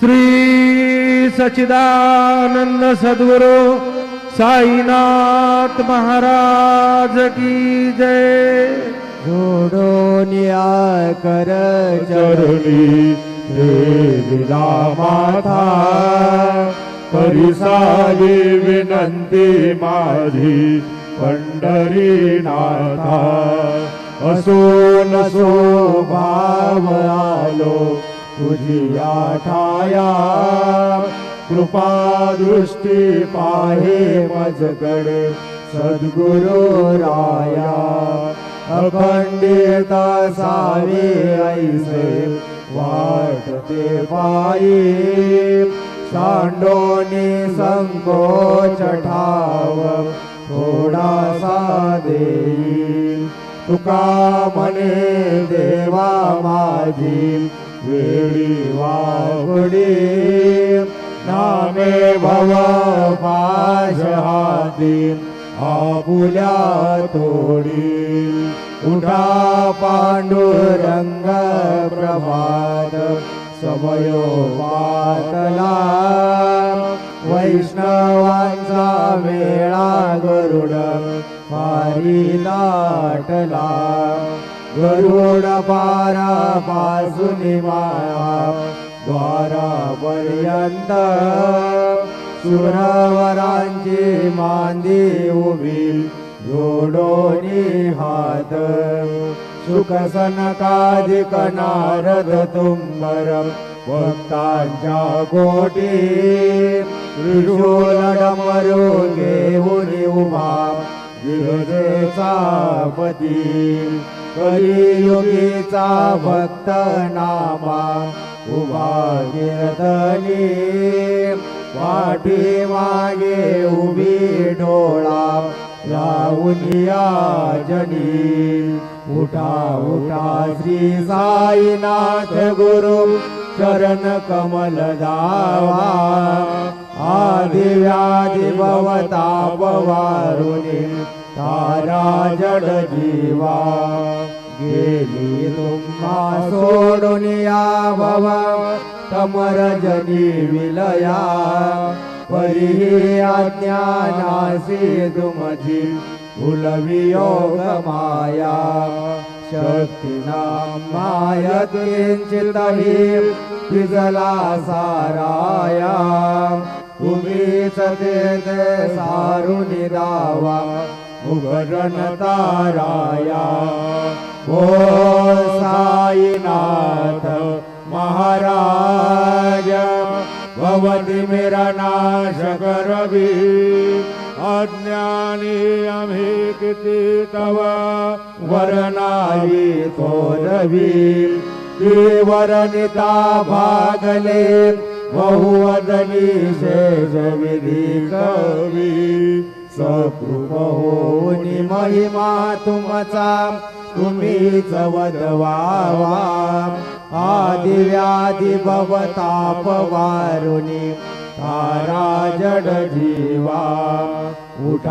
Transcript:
श्री सच्चिदानंद सद्गुरु साईनाथ महाराज की जय। जोडो न्याय कर चरणी देविला माथा, परिसागी विनंती माझी पंढरीनाथा। असो नसो भाव आलो तुझिया ठाया, कृपा दृष्टी पाहे मजकडे सद्गुरु राया। अखंडित सावे ऐसे वाटते पायी, सांडोनी संकोच ठाव थोडासा देई। तुका म्हणे देवा माझी वेळी वावडी, नामे भव पाश हाती आपुल्या तोडी। उठा पांडुरंग प्रभात समयो वातला, वैष्णवांचा वेळा गरुड पारी लाटला। गरुड पारा पासून माया द्वारापर्यंत, सुरवरांची मांदी उभी जोडोनी हात। सुख सनकाधिक नारद तुंबर भक्तांच्या कोटी, त्रिशूल डमरू घेऊन उभा गिरजेचा पती। कलियुगीचा भक्त नामा उभा कीर्तनी, पाठी मागे उभी डोळा लावूनिया जनी। उठा उठा श्री साईनाथ गुरु चरण कमल दावा, आदि व्याधि भवताप वारुणी तारा जड जीवा। गेली तुम्हा सोडून या भव तमर जनी विलया, परी अज्ञानासी तुमची उलवी योग माया। शक्तीनाम मायकिंचितहि विजला साराया, तुम्हीच तेज सारुनी दावा उघडण ताराया। ओ साईनाथ महाराज भवती मेरा नाश करवी, अज्ञानी आम्ही किती तव वरनावी तोरवी। देवरनिता भागले बहुवदनी शेष विधी कवी, सकृप होनी महिमा तुमचा तुम्हीच वदवावा। आदि व्याधि भवताप वारुणी तारा जड जीवा। उठा